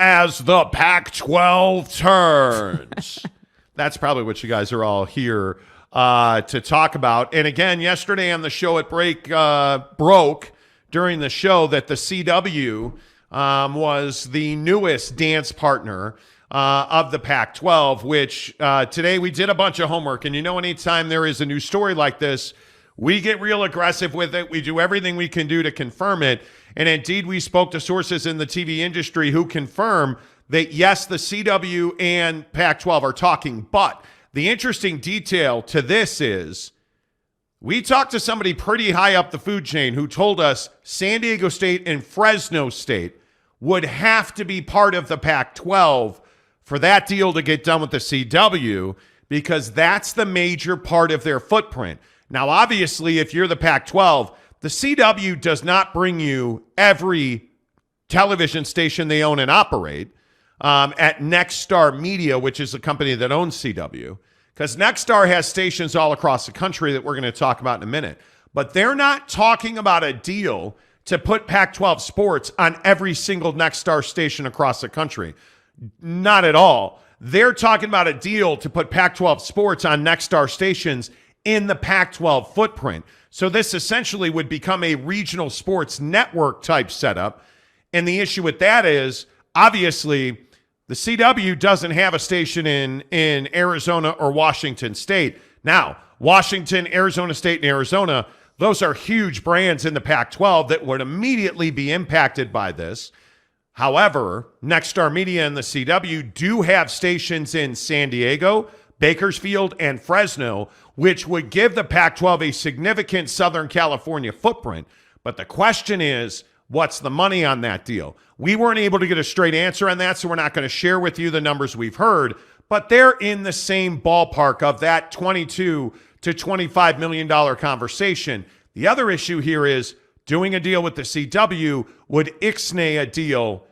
as the Pac-12 turns. That's probably what you guys are all here to talk about. And again, yesterday on the show, it broke during the show that the CW was the newest dance partner of the Pac-12, which today we did a bunch of homework. And anytime there is a new story like this, we get real aggressive with it. We do everything we can do to confirm it. And indeed, we spoke to sources in the TV industry who confirm that, yes, the CW and Pac-12 are talking. But the interesting detail to this is we talked to somebody pretty high up the food chain who told us San Diego State and Fresno State would have to be part of the Pac-12 for that deal to get done with the CW, because that's the major part of their footprint. Now, obviously, if you're the Pac-12, the CW does not bring you every television station they own and operate at Nexstar Media, which is the company that owns CW, because Nexstar has stations all across the country that we're going to talk about in a minute. But they're not talking about a deal to put Pac-12 sports on every single Nexstar station across the country. Not at all. They're talking about a deal to put Pac-12 sports on Nexstar stations in the Pac-12 footprint. So this essentially would become a regional sports network type setup. And the issue with that is, obviously, the CW doesn't have a station in Arizona or Washington State. Now, Washington, Arizona State, and Arizona, those are huge brands in the Pac-12 that would immediately be impacted by this. However, Nexstar Media and the CW do have stations in San Diego, Bakersfield, and Fresno, which would give the Pac-12 a significant Southern California footprint. But the question is, what's the money on that deal? We weren't able to get a straight answer on that, so we're not going to share with you the numbers we've heard, but they're in the same ballpark of that $22 to $25 million conversation. The other issue here is doing a deal with the CW would ixnay a deal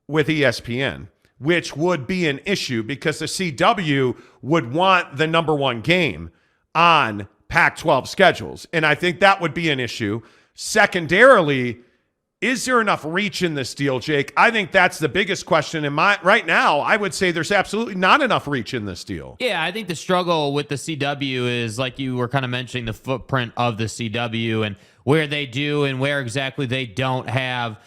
with ESPN, which would be an issue because the CW would want the number one game on Pac-12 schedules. And I think that would be an issue. Secondarily, is there enough reach in this deal, Jake? I think that's the biggest question. Right now, I would say there's absolutely not enough reach in this deal. Yeah, I think the struggle with the CW is, like you were kind of mentioning, the footprint of the CW and where they do and where exactly they don't have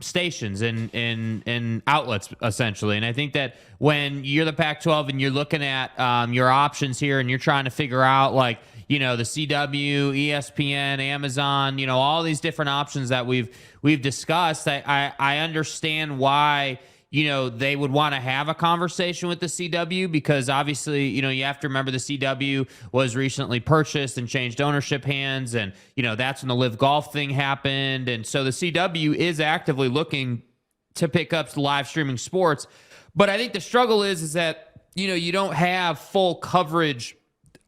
stations and outlets, essentially. And I think that when you're the Pac-12 and you're looking at your options here and you're trying to figure out, like, the CW, ESPN, Amazon, all these different options that we've discussed, I understand why they would want to have a conversation with the CW, because obviously, you have to remember the CW was recently purchased and changed ownership hands. And, that's when the Live Golf thing happened. And so the CW is actively looking to pick up live streaming sports. But I think the struggle is that, you don't have full coverage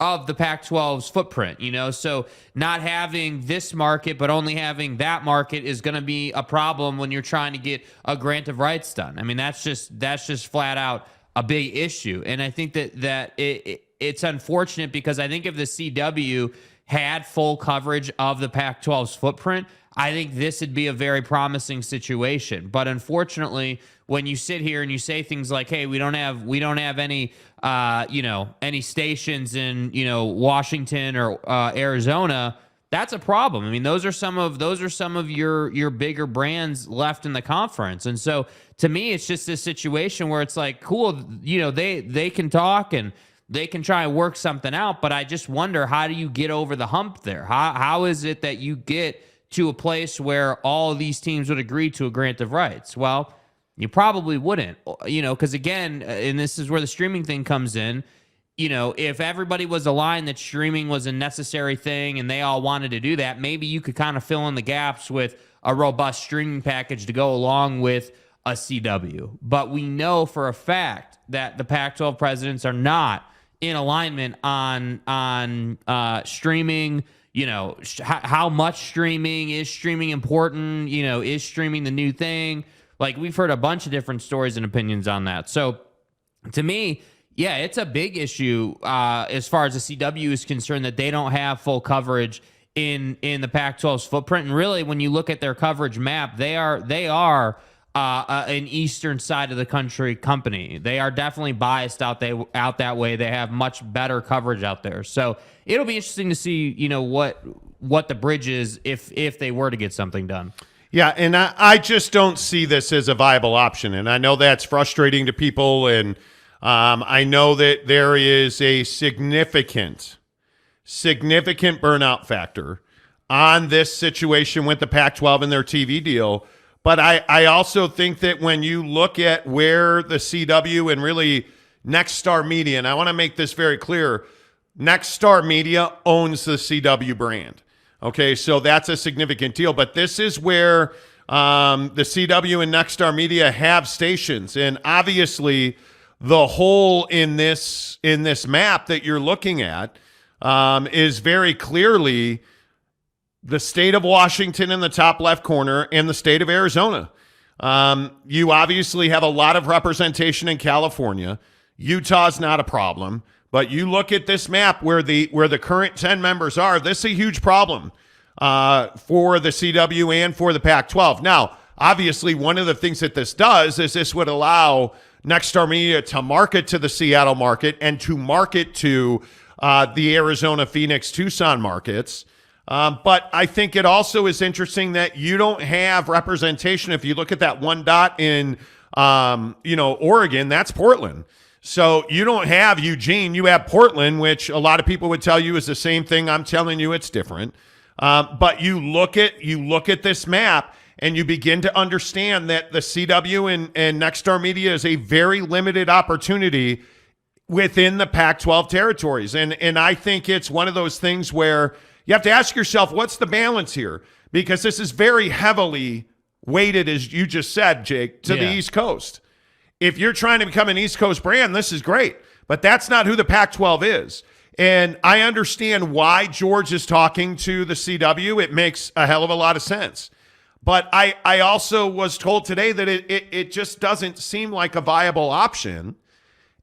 of the Pac-12's footprint, so not having this market but only having that market is going to be a problem when you're trying to get a grant of rights done. I mean, that's just flat out a big issue. And I think that it's unfortunate, because I think if the CW had full coverage of the Pac-12's footprint, I think this would be a very promising situation. But unfortunately, when you sit here and you say things like, "Hey, we don't have any any stations in Washington or Arizona," that's a problem. I mean, those are some of your bigger brands left in the conference. And so to me, it's just this situation where it's like, cool, they can talk and they can try and work something out, but I just wonder, how do you get over the hump there? How is it that you get to a place where all of these teams would agree to a grant of rights? Well, you probably wouldn't, because again, and this is where the streaming thing comes in, if everybody was aligned that streaming was a necessary thing and they all wanted to do that, maybe you could kind of fill in the gaps with a robust streaming package to go along with a CW. But we know for a fact that the Pac-12 presidents are not in alignment on streaming. How much streaming is streaming important? Is streaming the new thing? Like, we've heard a bunch of different stories and opinions on that. So to me, yeah, it's a big issue as far as the CW is concerned, that they don't have full coverage in the Pac-12's footprint. And really, when you look at their coverage map, they are an eastern side of the country company. They are definitely biased out that way. They have much better coverage out there. So it'll be interesting to see, what the bridge is if they were to get something done. Yeah, and I just don't see this as a viable option. And I know that's frustrating to people, and I know that there is a significant burnout factor on this situation with the Pac-12 and their TV deal. But I also think that when you look at where the CW and really Nexstar Media, and I want to make this very clear, Nexstar Media owns the CW brand. Okay, so that's a significant deal. But this is where the CW and Nexstar Media have stations. And obviously the hole in this map that you're looking at is very clearly the state of Washington in the top left corner and the state of Arizona. You obviously have a lot of representation in California. Utah's not a problem, but you look at this map where the current 10 members are, this is a huge problem for the CW and for the Pac-12. Now, obviously, one of the things that this does is this would allow Nexstar Media to market to the Seattle market and to market to the Arizona, Phoenix, Tucson markets. But I think it also is interesting that you don't have representation. If you look at that one dot in, Oregon, that's Portland. So you don't have Eugene, you have Portland, which a lot of people would tell you is the same thing. I'm telling you it's different. But you look at this map and you begin to understand that the CW and Nexstar Media is a very limited opportunity within the Pac-12 territories. And I think it's one of those things where you have to ask yourself, what's the balance here? Because this is very heavily weighted, as you just said, Jake, to the East Coast. If you're trying to become an East Coast brand, this is great. But that's not who the Pac-12 is. And I understand why George is talking to the CW. It makes a hell of a lot of sense. But I also was told today that it just doesn't seem like a viable option.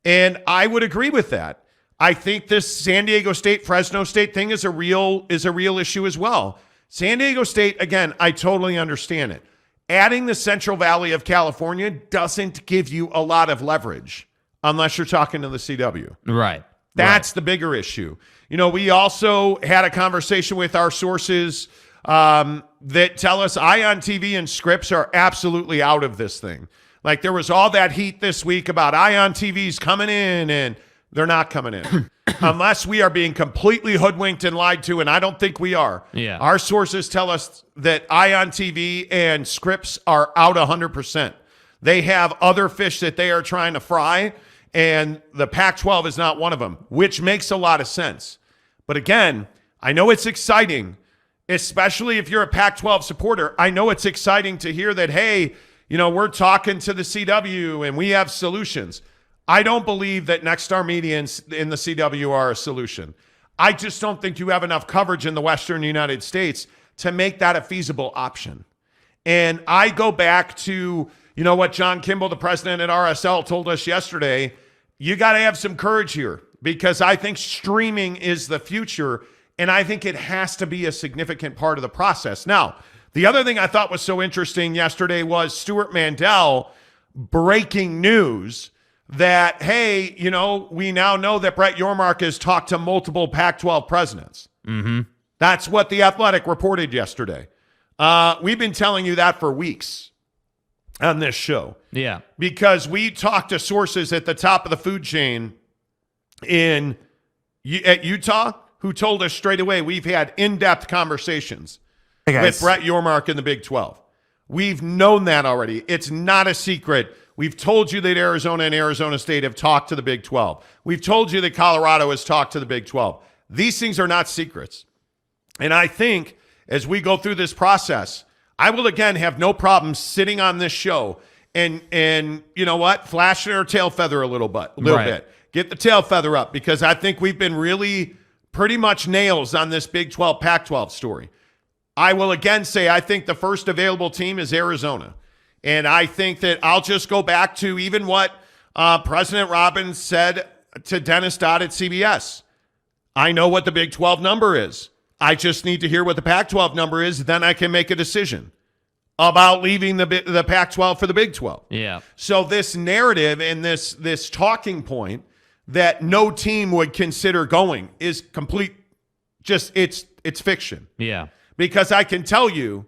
And I would agree with that. I think this San Diego State, Fresno State thing is a real issue as well. San Diego State, again, I totally understand it. Adding the Central Valley of California doesn't give you a lot of leverage unless you're talking to the CW. Right. That's the bigger issue. We also had a conversation with our sources that tell us Ion TV and Scripps are absolutely out of this thing. Like there was all that heat this week about Ion TV's coming in, and they're not coming in unless we are being completely hoodwinked and lied to, and I don't think we are. Yeah. Our sources tell us that Ion TV and Scripps are out 100%. They have other fish that they are trying to fry, and the Pac-12 is not one of them, which makes a lot of sense. But again, I know it's exciting, especially if you're a Pac-12 supporter. I know it's exciting to hear that, hey, we're talking to the CW and we have solutions. I don't believe that Nexstar Media in the CW are a solution. I just don't think you have enough coverage in the Western United States to make that a feasible option. And I go back to, what John Kimball, the president at RSL, told us yesterday. You got to have some courage here because I think streaming is the future, and I think it has to be a significant part of the process. Now, the other thing I thought was so interesting yesterday was Stuart Mandel breaking news that, hey, we now know that Brett Yormark has talked to multiple Pac-12 presidents. Mm-hmm. That's what The Athletic reported yesterday. We've been telling you that for weeks on this show. Yeah. Because we talked to sources at the top of the food chain at Utah who told us straight away we've had in-depth conversations with Brett Yormark in the Big 12. We've known that already. It's not a secret. We've told you that Arizona and Arizona State have talked to the Big 12. We've told you that Colorado has talked to the Big 12. These things are not secrets. And I think as we go through this process, I will again have no problem sitting on this show and you know what, flashing our tail feather a little bit. Get the tail feather up because I think we've been really pretty much nails on this Big 12, Pac-12 story. I will again say I think the first available team is Arizona. And I think that I'll just go back to even what President Robbins said to Dennis Dodd at CBS. I know what the Big 12 number is. I just need to hear what the Pac-12 number is. Then I can make a decision. about leaving the Pac-12 for the Big 12. Yeah. So this narrative and this talking point that no team would consider going is complete. Just it's fiction. Yeah. Because I can tell you,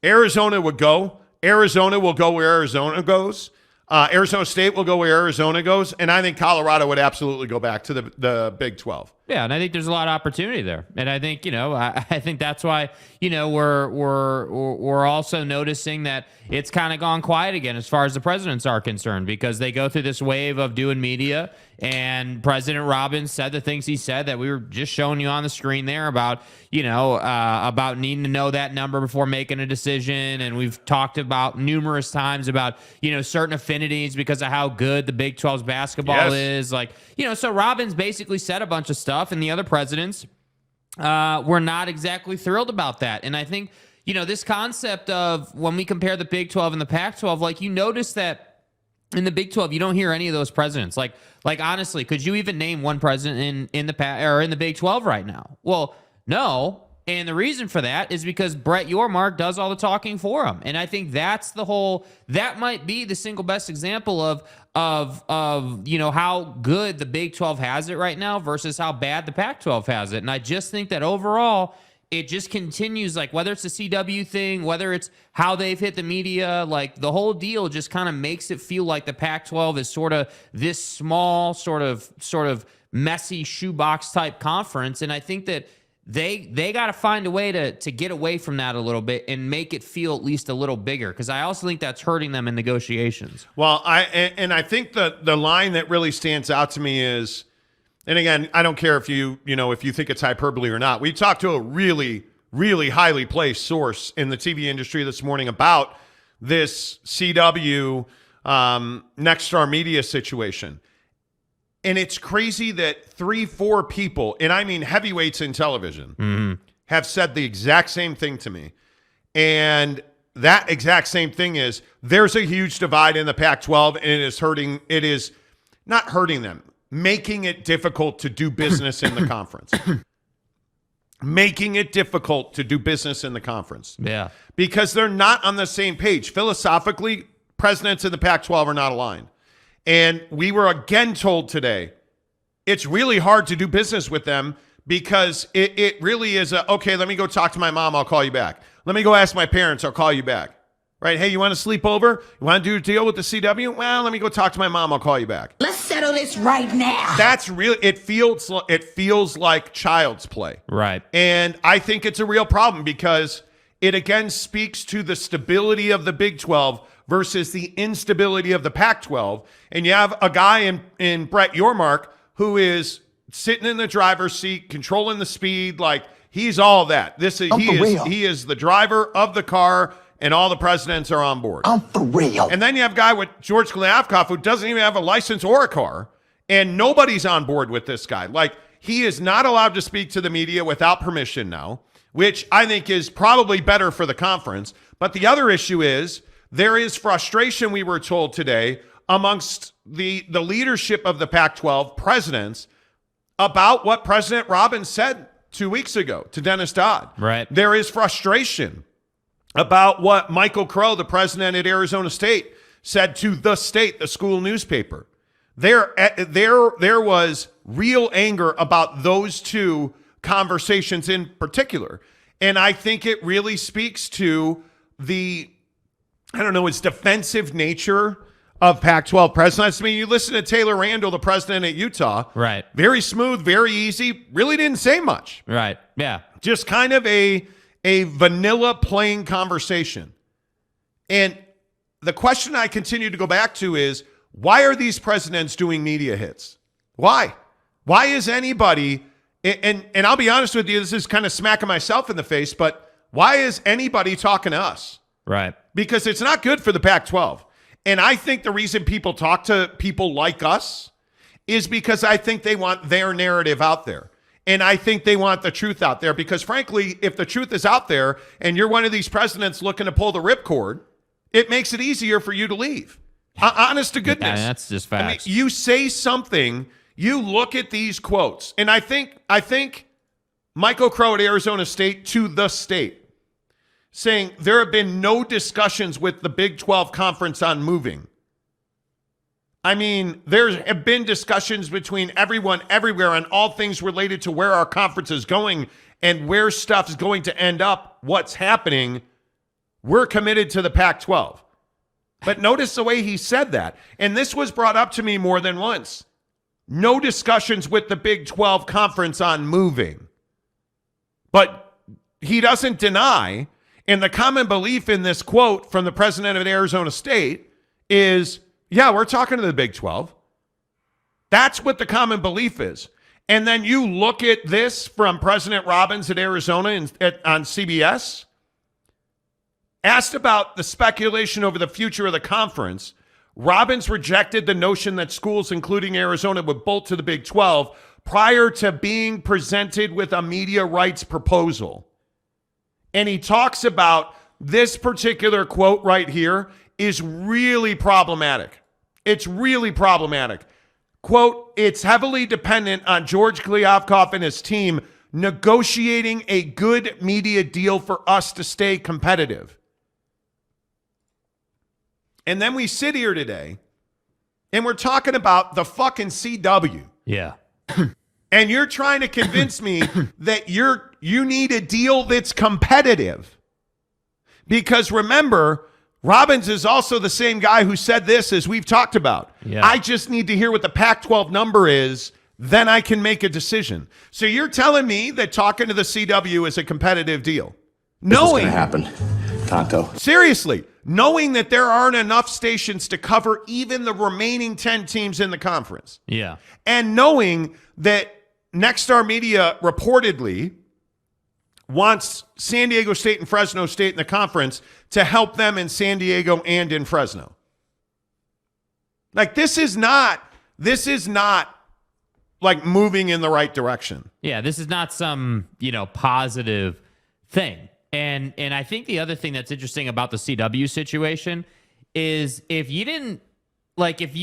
Arizona would go. Arizona will go where Arizona goes. Arizona State will go where Arizona goes, and I think Colorado would absolutely go back to the Big 12. Yeah, and I think there's a lot of opportunity there, and I think I think that's why we're also noticing that it's kind of gone quiet again as far as the presidents are concerned, because they go through this wave of doing media, and President Robbins said the things he said that we were just showing you on the screen there about about needing to know that number before making a decision, and we've talked about numerous times about certain affinities because of how good the Big 12's basketball is, so Robbins basically said a bunch of stuff. And the other presidents were not exactly thrilled about that. And I think, this concept of when we compare the Big 12 and the Pac-12, you notice that in the Big 12, you don't hear any of those presidents. Like honestly, could you even name one president in the Big 12 right now? Well, no. And the reason for that is because Brett Yormark does all the talking for him. And I think that might be the single best example of how good the Big 12 has it right now versus how bad the Pac-12 has it. And I just think that overall, it just continues, whether it's the CW thing, whether it's how they've hit the media, the whole deal just kind of makes it feel like the Pac-12 is sort of this small, sort of messy shoebox type conference. And I think that they got to find a way to get away from that a little bit and make it feel at least a little bigger, because I also think that's hurting them in negotiations. Well, I think the line that really stands out to me is, and again, I don't care if you think it's hyperbole or not. We talked to a really, really highly placed source in the TV industry this morning about this CW Next Star Media situation. And it's crazy that 3-4 people, and I mean heavyweights in television, have said the exact same thing to me. And that exact same thing is there's a huge divide in the Pac-12, and it is not hurting them, making it difficult to do business in the conference. Making it difficult to do business in the conference. Yeah. Because they're not on the same page. Philosophically, presidents in the Pac-12 are not aligned. And we were again told today, it's really hard to do business with them because it really is okay, let me go talk to my mom, I'll call you back. Let me go ask my parents, I'll call you back. Right? Hey, you want to sleep over? You want to do a deal with the CW? Well, let me go talk to my mom, I'll call you back. Let's settle this right now. That's really, it feels like child's play. Right. And I think it's a real problem because it again speaks to the stability of the Big 12 versus the instability of the Pac-12. And you have a guy in Brett Yormark who is sitting in the driver's seat, controlling the speed, he's all that. He is the driver of the car, and all the presidents are on board. I'm for real. And then you have a guy with George Kliavkoff who doesn't even have a license or a car, and nobody's on board with this guy. He is not allowed to speak to the media without permission now, which I think is probably better for the conference. But the other issue is there is frustration, we were told today, amongst the leadership of the Pac-12 presidents about what President Robbins said 2 weeks ago to Dennis Dodd. Right. There is frustration about what Michael Crow, the president at Arizona State, said to the State, the school newspaper. There was real anger about those two conversations in particular. And I think it really speaks to its defensive nature of Pac-12 presidents. I mean, you listen to Taylor Randall, the president at Utah. Right. Very smooth, very easy, really didn't say much. Right. Yeah. Just kind of a vanilla plain conversation. And the question I continue to go back to is, why are these presidents doing media hits? Why? Why is anybody, and I'll be honest with you, this is kind of smacking myself in the face, but why is anybody talking to us? Right. Because it's not good for the Pac-12. And I think the reason people talk to people like us is because I think they want their narrative out there. And I think they want the truth out there because, frankly, if the truth is out there and you're one of these presidents looking to pull the ripcord, it makes it easier for you to leave. Honest to goodness. Yeah, that's just facts. I mean, you say something, you look at these quotes, and I think Michael Crow at Arizona State to the State saying there have been no discussions with the Big 12 conference on moving. I mean, there have been discussions between everyone everywhere on all things related to where our conference is going and where stuff is going to end up, what's happening. We're committed to the Pac-12. But notice the way he said that. And this was brought up to me more than once. No discussions with the Big 12 conference on moving. But he doesn't deny, and the common belief in this quote from the president of Arizona State is, yeah, we're talking to the Big 12. That's what the common belief is. And then you look at this from President Robbins at Arizona on CBS. Asked about the speculation over the future of the conference, Robbins rejected the notion that schools, including Arizona, would bolt to the Big 12 prior to being presented with a media rights proposal. And he talks about this particular quote right here is really problematic. It's really problematic. Quote, it's heavily dependent on George Kliavkoff and his team negotiating a good media deal for us to stay competitive. And then we sit here today and we're talking about the fucking CW. Yeah. And you're trying to convince me that you need a deal that's competitive. Because remember, Robbins is also the same guy who said this, as we've talked about. Yeah. I just need to hear what the Pac-12 number is, then I can make a decision. So you're telling me that talking to the CW is a competitive deal? Knowing going to happen, Tonto. Seriously, knowing that there aren't enough stations to cover even the remaining 10 teams in the conference. Yeah. And knowing that Nexstar Media reportedly wants San Diego State and Fresno State in the conference to help them in San Diego and in Fresno. Like, this is not like moving in the right direction. Yeah, this is not some, positive thing. And I think the other thing that's interesting about the CW situation is if you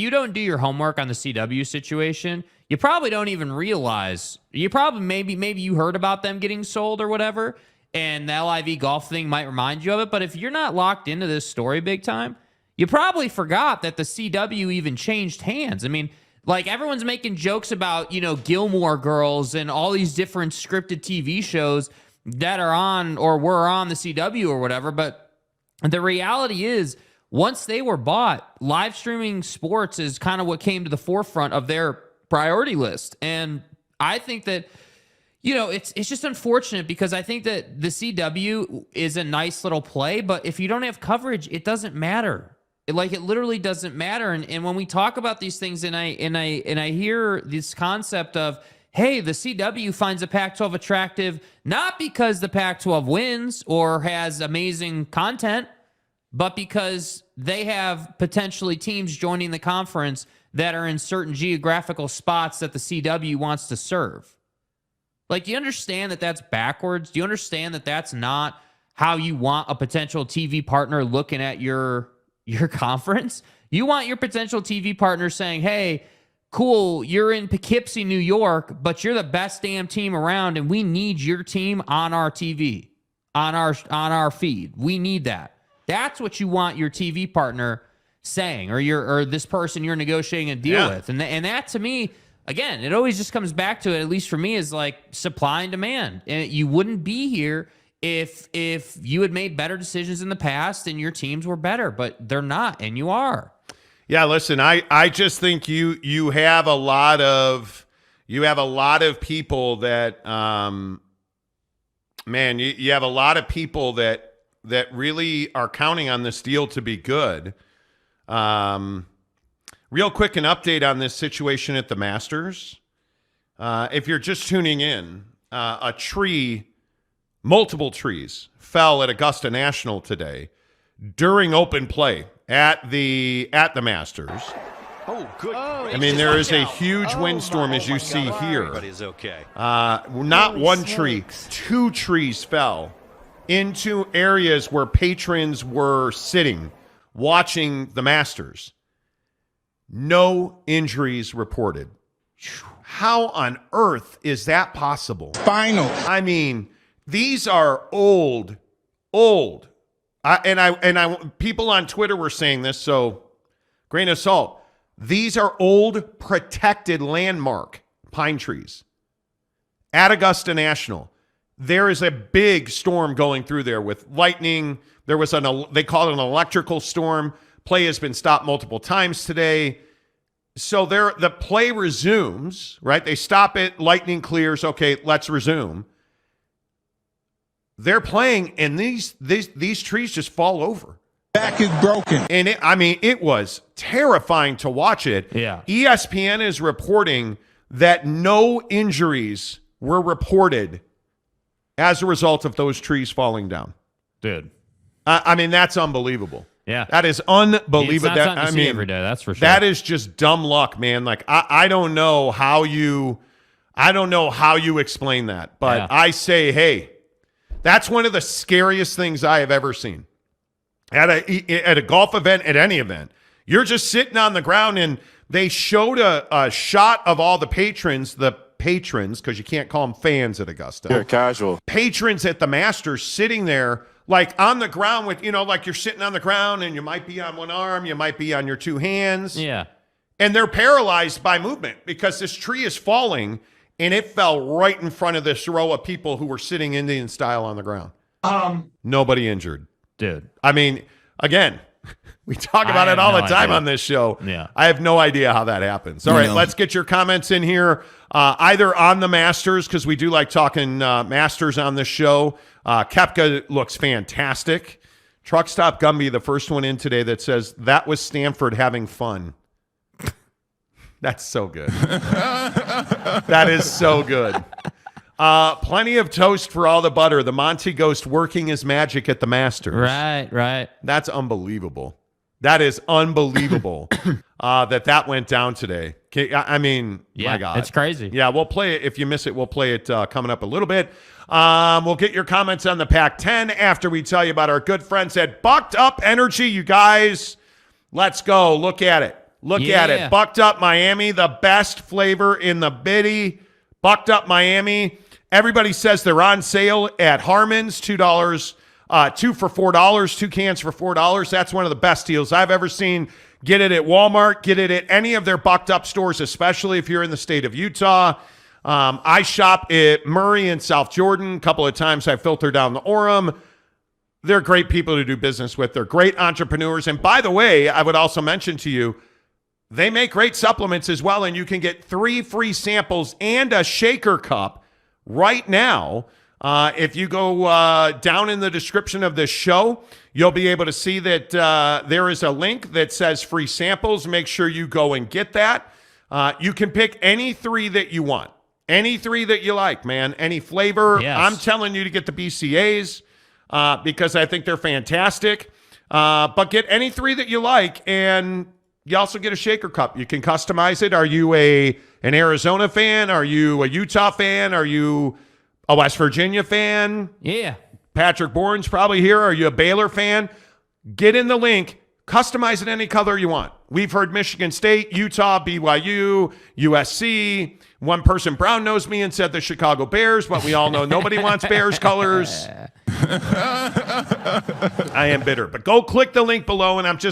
don't do your homework on the CW situation, you probably don't even realize, maybe you heard about them getting sold or whatever, and the LIV golf thing might remind you of it. But if you're not locked into this story big time, you probably forgot that the CW even changed hands. I mean, like, everyone's making jokes about, Gilmore Girls and all these different scripted TV shows that are on or were on the CW or whatever. But the reality is, once they were bought, live streaming sports is kind of what came to the forefront of their priority list. And I think that, it's just unfortunate because I think that the CW is a nice little play, but if you don't have coverage, it doesn't matter. It literally doesn't matter. And when we talk about these things and I hear this concept of, hey, the CW finds the Pac-12 attractive, not because the Pac-12 wins or has amazing content, but because they have potentially teams joining the conference that are in certain geographical spots that the CW wants to serve. Like, do you understand that that's backwards? Do you understand that that's not how you want a potential TV partner looking at your conference? You want your potential TV partner saying, hey, cool, you're in Poughkeepsie, New York, but you're the best damn team around, and we need your team on our TV, on our feed. We need that. That's what you want your TV partner saying, or this person you're negotiating a deal with. And that, to me, again, it always just comes back to it, at least for me, is like supply and demand. And you wouldn't be here if you had made better decisions in the past and your teams were better, but they're not, and you are. Yeah, listen, I just think you have a lot of people that you have a lot of people that really are counting on this deal to be good. Real quick, an update on this situation at the Masters. If you're just tuning in, multiple trees fell at Augusta National today during open play at the Masters. Oh, good. I mean, there is a huge windstorm, as you see here. Everybody's okay. Not one tree, 2 trees fell into areas where patrons were sitting, watching the Masters. No injuries reported. How on earth is that possible? Final. I mean, these are old Old. People on Twitter were saying this, so grain of salt. These are old protected landmark pine trees at Augusta National. There is a big storm going through there with lightning. There was they call it an electrical storm. Play has been stopped multiple times today. So the play resumes, right? They stop it, lightning clears. Okay, let's resume. They're playing, and these trees just fall over. Back is broken. And it was terrifying to watch it. Yeah. ESPN is reporting that no injuries were reported as a result of those trees falling down. Dude. That's unbelievable. Yeah. That is unbelievable. It's not something to see every day, that's for sure. That is just dumb luck, man. Like, I don't know how you explain that. But Yeah. I say, hey, that's one of the scariest things I have ever seen. At a golf event, at any event. You're just sitting on the ground, and they showed a shot of all the patrons, because you can't call them fans at Augusta. You're casual. Patrons at the Masters sitting there, like on the ground with, like you're sitting on the ground and you might be on one arm, you might be on your two hands. Yeah. And they're paralyzed by movement because this tree is falling, and it fell right in front of this row of people who were sitting Indian style on the ground. Nobody injured. Dude. Again, we talk about it all the time on this show. Yeah. I have no idea how that happens. All right, let's get your comments in here, either on the Masters, because we do like talking Masters on this show. Koepka looks fantastic. Truck Stop Gumby, the first one in today, that says, that was Stanford having fun. That's so good. That is so good. Plenty of toast for all the butter. The Monty Ghost working his magic at the Masters. Right. That's unbelievable. That is unbelievable that went down today. My God. It's crazy. Yeah, we'll play it. If you miss it, we'll play it coming up a little bit. We'll get your comments on the Pac-10 after we tell you about our good friends at Bucked Up Energy. You guys, let's go. Look at it. Look at it. Bucked Up Miami, the best flavor in the biddy. Bucked Up Miami. Everybody says they're on sale at Harmon's, $2, 2 for $4, 2 cans for $4. That's one of the best deals I've ever seen. Get it at Walmart. Get it at any of their Bucked Up stores, especially if you're in the state of Utah. I shop at Murray and South Jordan. A couple of times I filter down the Orem. They're great people to do business with. They're great entrepreneurs. And by the way, I would also mention to you, they make great supplements as well, and you can get 3 free samples and a shaker cup right now. If you go down in the description of this show, you'll be able to see that there is a link that says free samples. Make sure you go and get that. You can pick any 3 that you want. Any 3 that you like, man. Any flavor. Yes. I'm telling you to get the BCAs because I think they're fantastic. But get any 3 that you like, and you also get a shaker cup. You can customize it. Are you an Arizona fan? Are you a Utah fan? Are you a West Virginia fan? Yeah. Patrick Bourne's probably here. Are you a Baylor fan? Get in the link. Customize it any color you want. We've heard Michigan State, Utah, BYU, USC. One person brown nosed me and said the Chicago Bears, but we all know nobody wants Bears colors. I am bitter. But go click the link below, and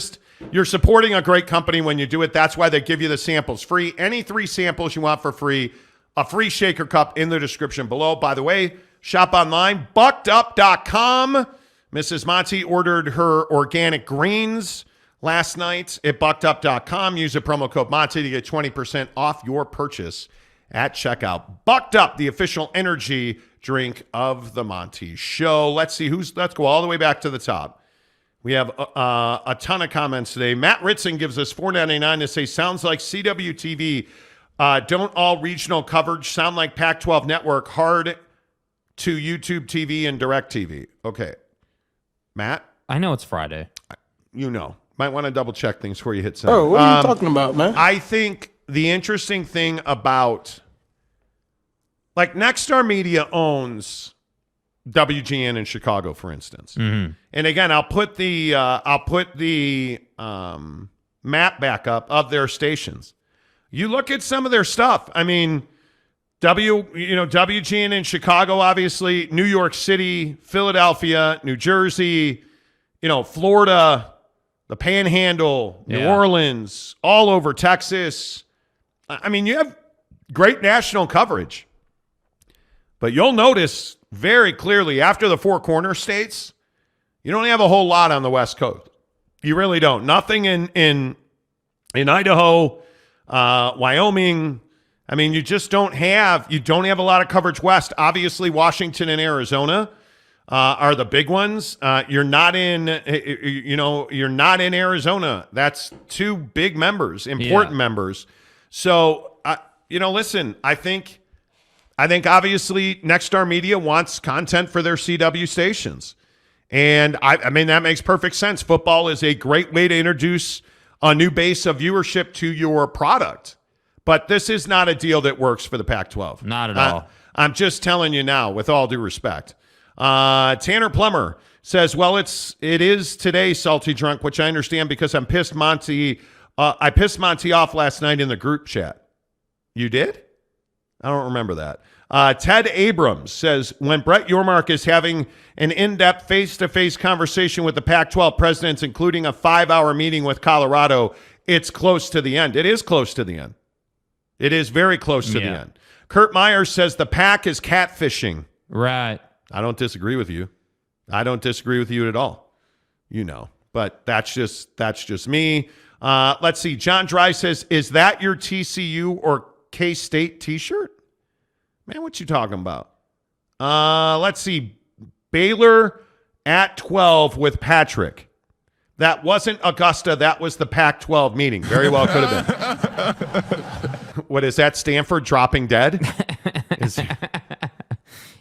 you're supporting a great company when you do it. That's why they give you the samples free. Any 3 samples you want for free, a free shaker cup in the description below. By the way, shop online, buckedup.com. Mrs. Monty ordered her organic greens last night at buckedup.com. Use the promo code Monty to get 20% off your purchase at checkout. Bucked Up, the official energy drink of the Monty Show. Let's go all the way back to the top. We have a ton of comments today. Matt Ritson gives us $4.99 to say, sounds like CWTV. Don't all regional coverage sound like Pac-12 Network, hard to YouTube TV and Direct TV. Okay. Matt? I know it's Friday. Might want to double check things before you hit send. Oh, what are you talking about, man? I think the interesting thing about, like, Nexstar Media owns WGN in Chicago, for instance. Mm-hmm. And again, I'll put the map back up of their stations. You look at some of their stuff. I mean, WGN in Chicago, obviously, New York City, Philadelphia, New Jersey, Florida, the Panhandle, New Orleans, all over Texas. I mean, you have great national coverage. But you'll notice very clearly after the four corner states, you don't have a whole lot on the West Coast. You really don't. Nothing in Idaho, Wyoming. I mean, you don't have a lot of coverage west. Obviously, Washington and Arizona are the big ones. You're not in Arizona. That's two big members, important members. So, listen, I think obviously Nexstar Media wants content for their CW stations. And I mean, that makes perfect sense. Football is a great way to introduce a new base of viewership to your product. But this is not a deal that works for the Pac-12. Not at all. I'm just telling you now, with all due respect. Tanner Plummer says, well, it is today, Salty Drunk, which I understand because I pissed Monty off last night in the group chat. You did? I don't remember that. Ted Abrams says, when Brett Yormark is having an in-depth face-to-face conversation with the Pac-12 presidents, including a 5-hour meeting with Colorado, it's close to the end. It is close to the end. It is very close to the end. Kurt Myers says the PAC is catfishing. Right. I don't disagree with you. I don't disagree with you at all. But that's just me. Let's see. John Dry says, is that your TCU or K-State t-shirt? Man, what you talking about? Let's see. Baylor at 12 with Patrick. That wasn't Augusta. That was the Pac-12 meeting. Very well could have been. What is that? Stanford dropping dead?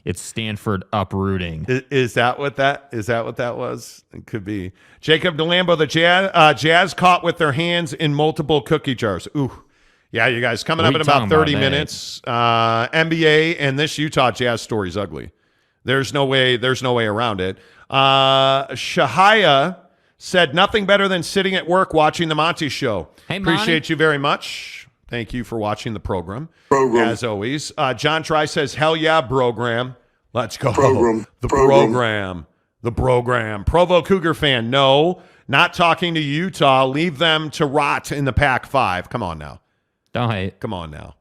It's Stanford uprooting. Is that what that was? It could be. Jacob DeLambo, the Jazz caught with their hands in multiple cookie jars. Ooh. Yeah, you guys, coming up in about 30 minutes. NBA and this Utah Jazz story is ugly. There's no way around it. Shahaya said nothing better than sitting at work watching the Monty Show. Hey, Monty. Appreciate you very much. Thank you for watching the program. As always. John Try says, hell yeah, program. Let's go. The program. Provo Cougar fan, no. Not talking to Utah. Leave them to rot in the Pac-5. Come on now. Don't hate. Come on now.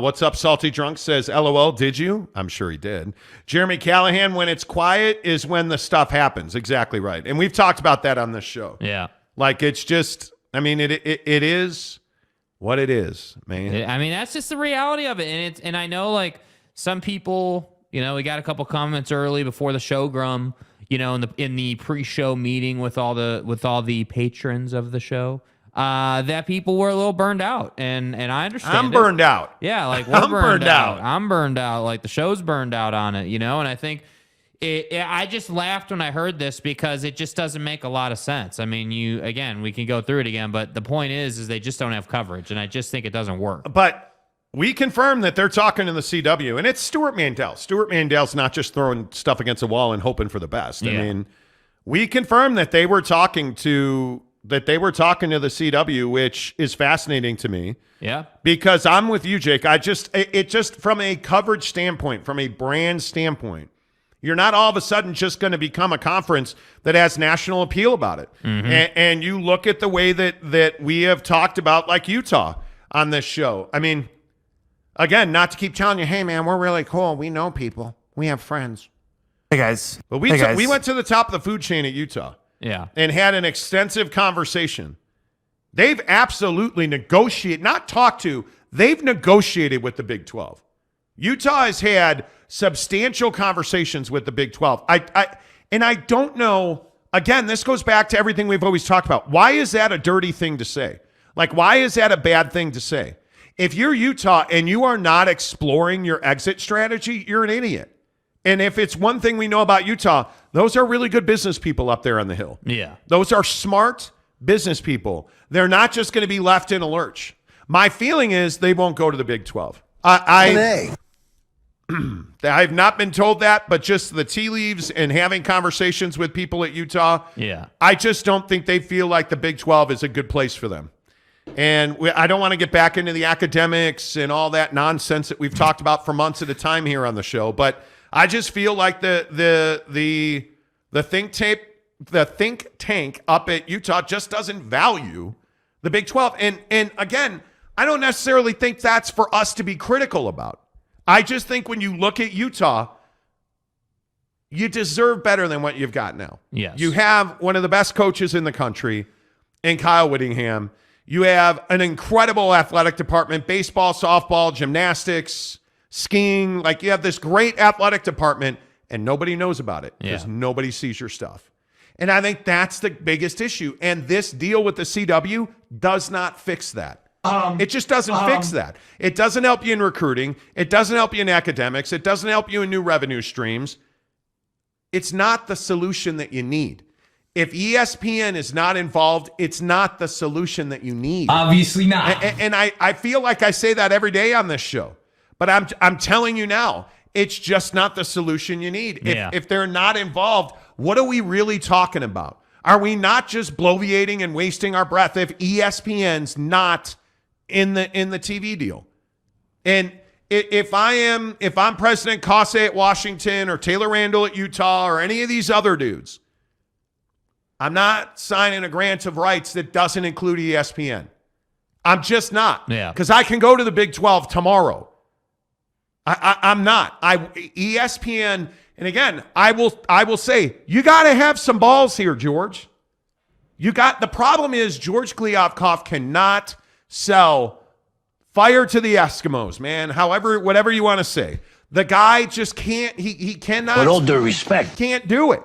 What's up, Salty Drunk says, LOL, did you? I'm sure he did. Jeremy Callahan, when it's quiet is when the stuff happens. Exactly right. And we've talked about that on this show. Yeah. Like, it's just, I mean, it is what it is, man. I mean, that's just the reality of it. And I know, like, some people, we got a couple comments early before the show, Grum, in the pre-show meeting with all the patrons of the show. That people were a little burned out, and I understand. I'm burned out. Yeah, like we're burned out. I'm burned out. Like the show's burned out on it, And I think I just laughed when I heard this because it just doesn't make a lot of sense. I mean, we can go through it again, but the point is they just don't have coverage, and I just think it doesn't work. But we confirm that they're talking to the CW, and it's Stuart Mandel. Stuart Mandel's not just throwing stuff against a wall and hoping for the best. Yeah. I mean, we confirm that they were talking to the CW, which is fascinating to me. Yeah. Because I'm with you, Jake. It just from a coverage standpoint, from a brand standpoint, you're not all of a sudden just going to become a conference that has national appeal about it. Mm-hmm. And you look at the way that we have talked about, like Utah on this show. I mean, again, not to keep telling you, hey, man, we're really cool. We know people. We have friends. Hey, guys. But we went to the top of the food chain at Utah. Yeah. And had an extensive conversation. They've absolutely negotiated, not talked to, they've negotiated with the Big 12. Utah has had substantial conversations with the Big 12. I don't know, again, this goes back to everything we've always talked about. Why is that a dirty thing to say? Like, why is that a bad thing to say? If you're Utah and you are not exploring your exit strategy, you're an idiot. And if it's one thing we know about Utah, those are really good business people up there on the Hill. Yeah. Those are smart business people. They're not just going to be left in a lurch. My feeling is they won't go to the Big 12. I've not been told that, but just the tea leaves and having conversations with people at Utah, yeah, I just don't think they feel like the Big 12 is a good place for them. And I don't want to get back into the academics and all that nonsense that we've talked about for months at a time here on the show, but I just feel like the think tank up at Utah just doesn't value the Big 12. And again, I don't necessarily think that's for us to be critical about. I just think when you look at Utah, you deserve better than what you've got now. Yes. You have one of the best coaches in the country in Kyle Whittingham. You have an incredible athletic department, baseball, softball, gymnastics, skiing. Like, you have this great athletic department, and nobody knows about it because nobody sees your stuff. And I think that's the biggest issue. And this deal with the CW does not fix that. It just doesn't fix that. It doesn't help you in recruiting. It doesn't help you in academics. It doesn't help you in new revenue streams. It's not the solution that you need. If ESPN is not involved, it's not the solution that you need. Obviously not. And I feel like I say that every day on this show. But I'm telling you now, it's just not the solution you need. If they're not involved, what are we really talking about? Are we not just bloviating and wasting our breath if ESPN's not in the TV deal? And if I'm President Kase at Washington or Taylor Randall at Utah or any of these other dudes, I'm not signing a grant of rights that doesn't include ESPN. I'm just not. Yeah. Because I can go to the Big 12 tomorrow. I'm not. ESPN, and again, I will say, you got to have some balls here, George. The problem is George Kliavkoff cannot sell fire to the Eskimos, man. Whatever you want to say. The guy just can't, he cannot. With all due respect. Can't do it.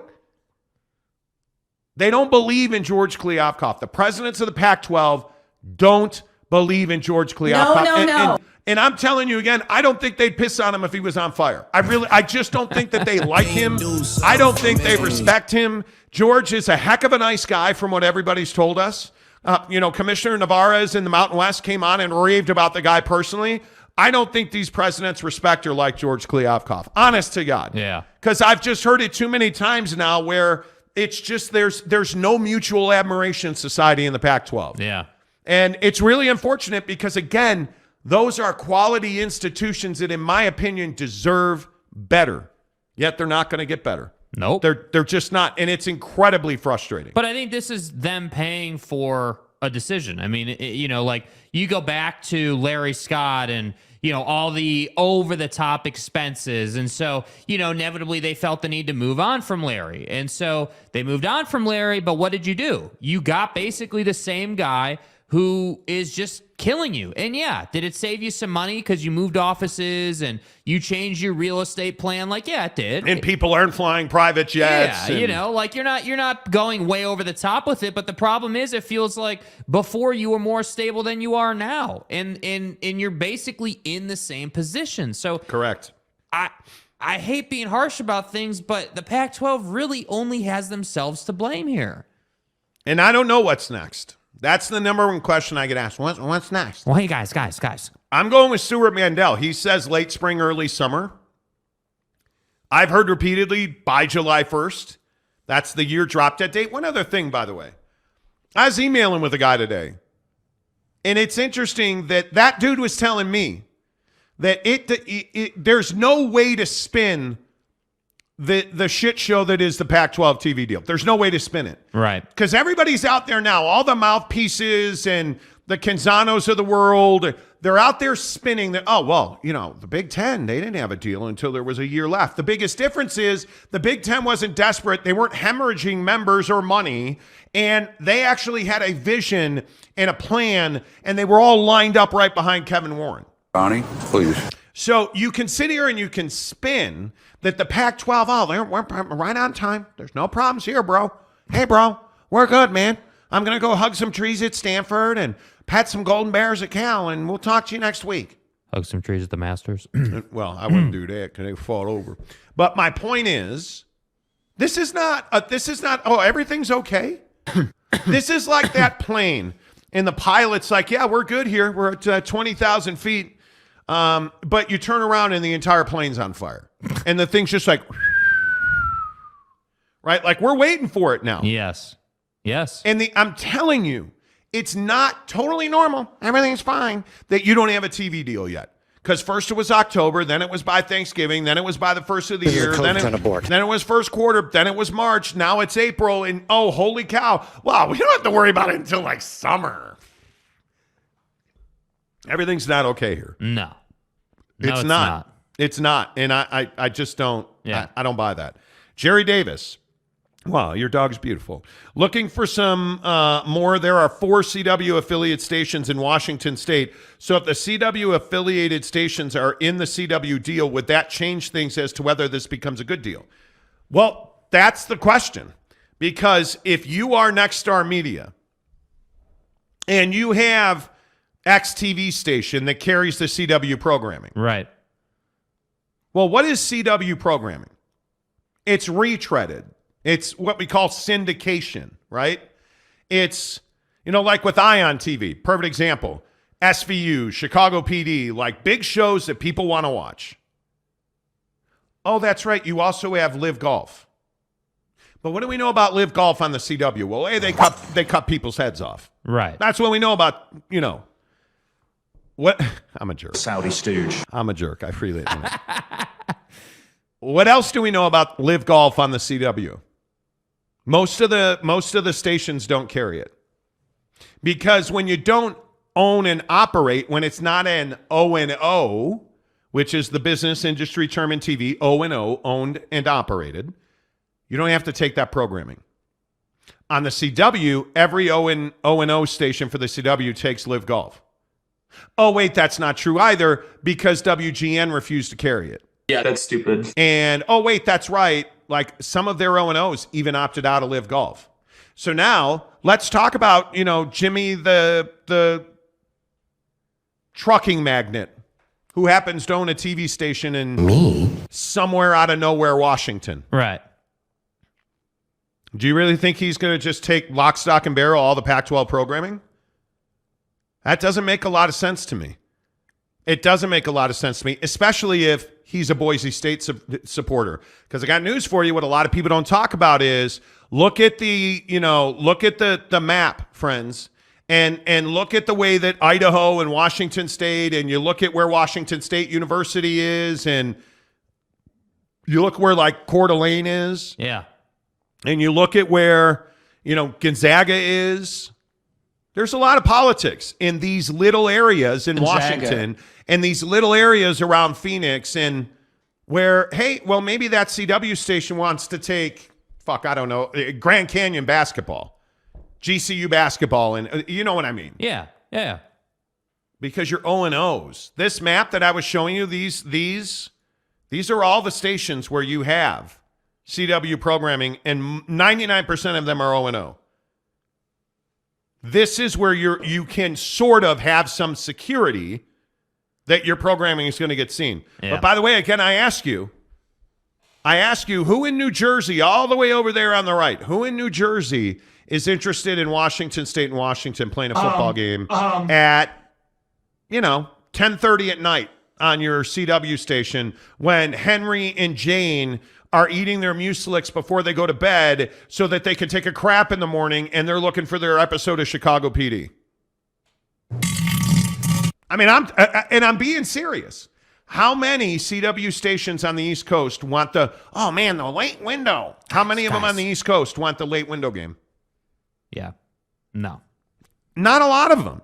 They don't believe in George Kliavkoff. The presidents of the Pac-12 don't believe in George Kliavkoff. No. And I'm telling you again, I don't think they'd piss on him if he was on fire. I just don't think that they like him. I don't think they respect him. George is a heck of a nice guy from what everybody's told us. Commissioner Navarez in the Mountain West came on and raved about the guy personally. I don't think these presidents respect or like George Kliavkoff. Honest to God. Yeah. Because I've just heard it too many times now where it's just there's no mutual admiration society in the Pac-12. Yeah. And it's really unfortunate because, again, those are quality institutions that, in my opinion, deserve better. Yet they're not going to get better. Nope. They're just not. And it's incredibly frustrating. But I think this is them paying for a decision. I mean, like you go back to Larry Scott and, all the over-the-top expenses. And so, inevitably they felt the need to move on from Larry. And so they moved on from Larry, but what did you do? You got basically the same guy who is just killing you. And yeah, did it save you some money because you moved offices and you changed your real estate plan? Like, yeah, it did. And people aren't flying private jets. Yeah, like you're not going way over the top with it. But the problem is, it feels like before you were more stable than you are now, and you're basically in the same position. So correct. I hate being harsh about things, but the Pac-12 really only has themselves to blame here. And I don't know what's next. That's the number one question I get asked. What's next? Well, hey, guys. I'm going with Stuart Mandel. He says late spring, early summer. I've heard repeatedly by July 1st. That's the year drop dead date. One other thing, by the way. I was emailing with a guy today, and it's interesting that dude was telling me that there's no way to spin the shit show that is the Pac-12 TV deal. There's no way to spin it. Right. Because everybody's out there now. All the mouthpieces and the Canzanos of the world, they're out there spinning that, the Big Ten, they didn't have a deal until there was a year left. The biggest difference is the Big Ten wasn't desperate. They weren't hemorrhaging members or money. And they actually had a vision and a plan, and they were all lined up right behind Kevin Warren. Ronnie, please. So you can sit here and you can spin that the Pac-12, we're right on time. There's no problems here, bro. Hey, bro, we're good, man. I'm going to go hug some trees at Stanford and pet some golden bears at Cal, and we'll talk to you next week. Hug some trees at the Masters. Well, I wouldn't do that because they fall over. But my point is, this is not, everything's okay. This is like that plane, and the pilot's like, yeah, we're good here. We're at 20,000 feet. But you turn around and the entire plane's on fire. And the thing's just like, right? Like, we're waiting for it now. Yes. And I'm telling you, it's not totally normal. Everything's fine that you don't have a TV deal yet. Because first it was October, then it was by Thanksgiving, then it was by the first of the year, then it was first quarter, then it was March, now it's April, and oh, holy cow. Wow, we don't have to worry about it until like summer. Everything's not okay here. No, it's not. It's not. And I just don't, I don't buy that. Jerry Davis. Wow, your dog's beautiful. Looking for some more. There are 4 CW affiliate stations in Washington State. So if the CW affiliated stations are in the CW deal, would that change things as to whether this becomes a good deal? Well, that's the question. Because if you are Nexstar Media and you have X TV station that carries the CW programming. Right. Well, what is CW programming? It's retreaded. It's what we call syndication, right? It's, like with Ion TV, perfect example. SVU, Chicago PD, like big shows that people want to watch. Oh, that's right. You also have Live Golf. But what do we know about Live Golf on the CW? Well, hey, they cut people's heads off. Right. That's what we know about, what? I'm a jerk. Saudi stooge. I'm a jerk. I freely admit it. What else do we know about Live Golf on the CW? Most of the stations don't carry it. Because when you don't own and operate, when it's not an O&O, which is the business industry term in TV, O&O, owned and operated, you don't have to take that programming. On the CW, every O&O station for the CW takes Live Golf. Oh, wait, that's not true either because WGN refused to carry it. Yeah, that's stupid. And, oh, wait, that's right. Like some of their O&Os even opted out of Live Golf. So now let's talk about, Jimmy, the trucking magnate who happens to own a TV station in somewhere out of nowhere, Washington. Right. Do you really think he's going to just take lock, stock, and barrel all the Pac-12 programming? That doesn't make a lot of sense to me. It doesn't make a lot of sense to me, especially if he's a Boise State supporter. Because I got news for you. What a lot of people don't talk about is look at the map, friends, and look at the way that Idaho and Washington State, and you look at where Washington State University is, and you look where like Coeur d'Alene is. Yeah. And you look at where, Gonzaga is. There's a lot of politics in these little areas in Washington and these little areas around Phoenix and where, hey, well, maybe that CW station wants to take, I don't know, Grand Canyon basketball, GCU basketball, and you know what I mean? Yeah, yeah. Because you're O&Os. This map that I was showing you, these are all the stations where you have CW programming, and 99% of them are O&O. This is where you can sort of have some security that your programming is going to get seen. Yeah. But by the way, again, I ask you, who in New Jersey, all the way over there on the right, who in New Jersey is interested in Washington State and Washington playing a football game at, 10:30 at night on your CW station when Henry and Jane are eating their Mucilix before they go to bed so that they can take a crap in the morning and they're looking for their episode of Chicago PD. I mean, I'm being serious. How many CW stations on the East Coast want the late window? How many of them on the East Coast want the late window game? Yeah. No. Not a lot of them.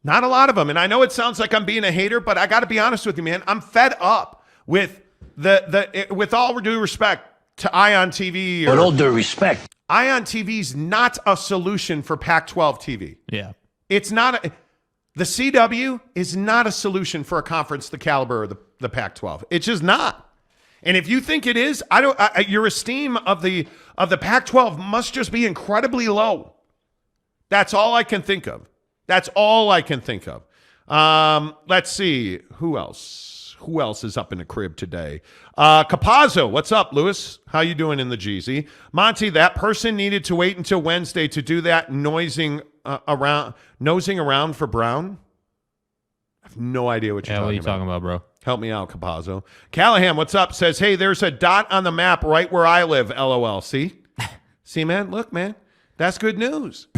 Not a lot of them. And I know it sounds like I'm being a hater, but I got to be honest with you, man. I'm fed up with with all due respect to Ion TV. With all due respect. Ion TV's not a solution for Pac-12 TV. Yeah. It's not. The CW is not a solution for a conference the caliber of the Pac-12. It's just not. And if you think it is, your esteem of the Pac-12 must just be incredibly low. That's all I can think of. Let's see. Who else? Who else is up in the crib today? Capazzo, what's up, Lewis? How you doing in the Jeezy? Monty, that person needed to wait until Wednesday to do that nosing around for Brown? I have no idea what you're talking about. What are you talking about, bro? Help me out, Capazzo. Callahan, what's up? Says, hey, there's a dot on the map right where I live, LOL. See? See, man? Look, man. That's good news.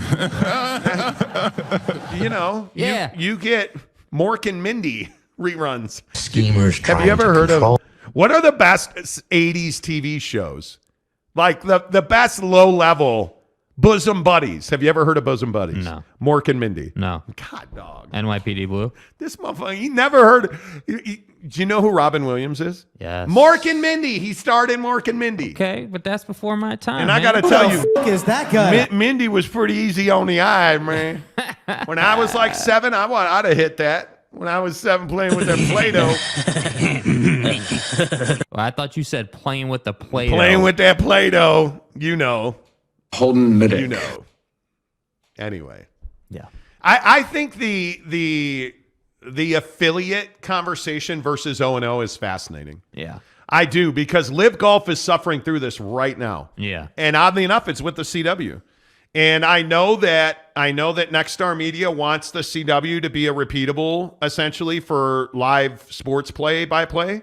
Yeah. You get Mork and Mindy reruns. Schemers. Have you ever heard of what are the best 80s TV shows? Like the best low level Bosom Buddies. Have you ever heard of Bosom Buddies? No. Mork and Mindy. No. God, dog. NYPD Blue. This motherfucker, you never heard. Do you know who Robin Williams is? Yes. Mork and Mindy. He starred in Mork and Mindy. Okay, but that's before my time. And I got to tell you, is that guy? Mindy was pretty easy on the eye, man. When I was like 7, I'd have hit that. When I was 7 playing with that Play-Doh. Well, I thought you said playing with the Play-Doh. Playing with that Play-Doh, you know. Holden Middick. You know. Anyway. Yeah. I think the affiliate conversation versus O&O is fascinating. Yeah. I do, because Live Golf is suffering through this right now. Yeah. And oddly enough, it's with the CW. And I know that Nexstar Media wants the CW to be a repeatable, essentially, for live sports play-by-play.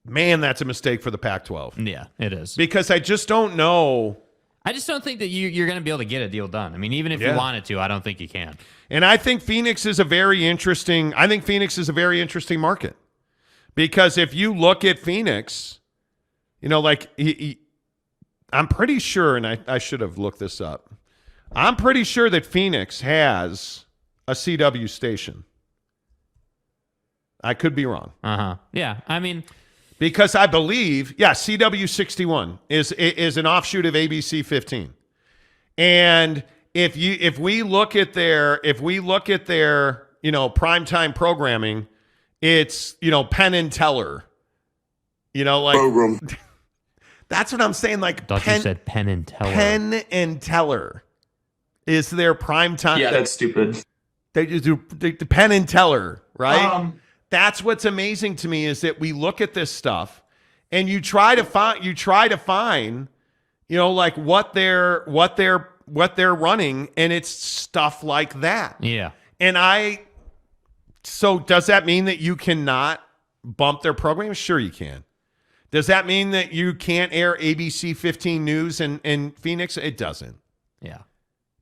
Man, that's a mistake for the Pac-12. Yeah, it is. Because I just don't know. I just don't think that you're going to be able to get a deal done. I mean, even if you wanted to, I don't think you can. And I think Phoenix is a very interesting market. Because if you look at Phoenix, I'm pretty sure, and I should have looked this up. I'm pretty sure that Phoenix has a CW station. I could be wrong. Yeah, I mean, because I believe, CW 61 is an offshoot of ABC 15. And if we look at their primetime programming, it's Penn and Teller. Program. That's what I'm saying. Like, I thought you said Penn and Teller. Penn and Teller is their prime time. Yeah, that's stupid. They just do Penn and Teller, right? That's what's amazing to me, is that we look at this stuff and you try to find, like what they're running, and it's stuff like that. Yeah. And so does that mean that you cannot bump their program? Sure you can. Does that mean that you can't air ABC 15 News in Phoenix? It doesn't. Yeah.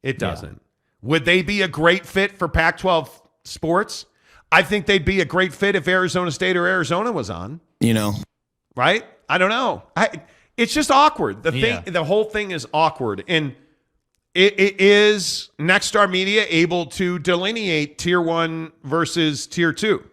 It doesn't. Yeah. Would they be a great fit for Pac-12 sports? I think they'd be a great fit if Arizona State or Arizona was on. Right? I don't know. It's just awkward. The whole thing is awkward. And it is Nexstar Media able to delineate Tier 1 versus Tier 2?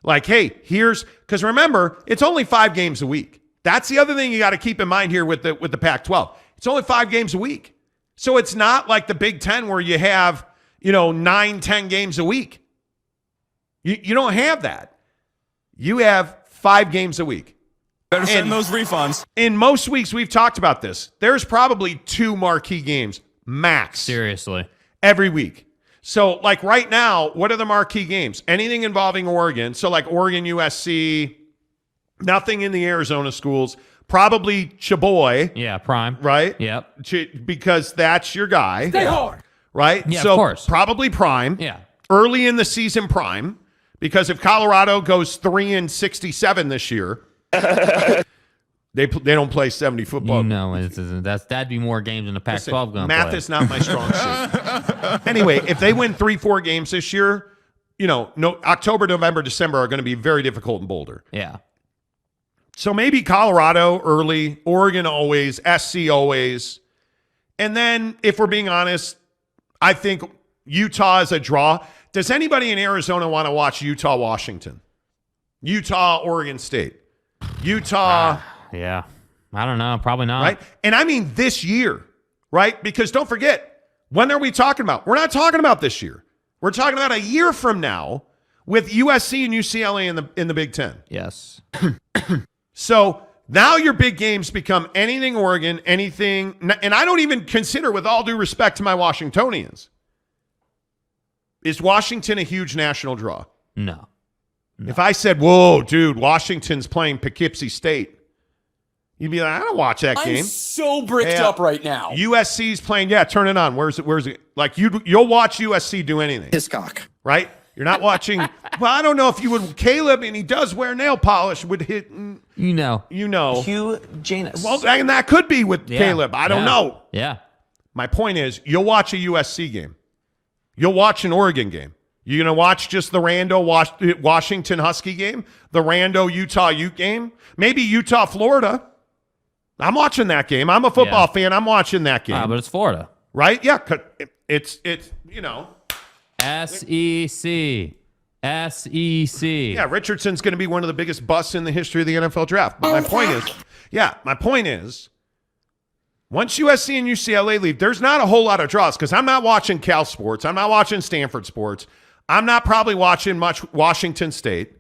Like, hey, because remember, it's only 5 games a week. That's the other thing you got to keep in mind here with the Pac-12. It's only 5 games a week. So it's not like the Big Ten where you have, 9-10 games a week. You don't have that. You have 5 games a week. Better send those refunds. In most weeks, we've talked about this. There's probably 2 marquee games, max. Seriously. Every week. So, like right now, what are the marquee games? Anything involving Oregon. So, like Oregon, USC, nothing in the Arizona schools. Probably Chaboy. Yeah, Prime. Right? Yep. Because that's your guy. Stay hard. Right? Yeah, so of course. Probably Prime. Yeah. Early in the season, Prime. Because if Colorado goes 3-67 this year, they don't play 70 football. That'd be more games than the Pac-12 going to play. Math is not my strong suit. Anyway, if they win 3-4 games this year, October, November, December are going to be very difficult in Boulder. Yeah. So maybe Colorado early, Oregon always, SC always. And then, if we're being honest, I think Utah is a draw. Does anybody in Arizona want to watch Utah, Washington? Utah, Oregon State? Utah. Yeah. I don't know. Probably not. Right? And I mean this year, right? Because don't forget, when are we talking about? We're not talking about this year. We're talking about a year from now with USC and UCLA in the Big Ten. Yes. So now your big games become anything Oregon, anything. And I don't even consider, with all due respect to my Washingtonians, is Washington a huge national draw? No. If I said, whoa, dude, Washington's playing Poughkeepsie State, you'd be like, I don't watch that game. I'm so bricked up right now. USC's playing, turn it on. Where's it? Like, you'll watch USC do anything. Hiscock. Right? You're not watching. Well, I don't know if you would. Caleb, and he does wear nail polish, would hit. You know. Hugh Janus. Well, and that could be with Caleb. I don't know. Yeah. My point is, you'll watch a USC game. You'll watch an Oregon game. You're going to watch just the rando Washington Husky game, the rando Utah Ute game, maybe Utah Florida. I'm watching that game. I'm a football fan. I'm watching that game. But it's Florida. Right? Yeah. It's you know. SEC. Yeah, Richardson's going to be one of the biggest busts in the history of the NFL draft. But my point is, once USC and UCLA leave, there's not a whole lot of draws because I'm not watching Cal sports. I'm not watching Stanford sports. I'm not probably watching much Washington State.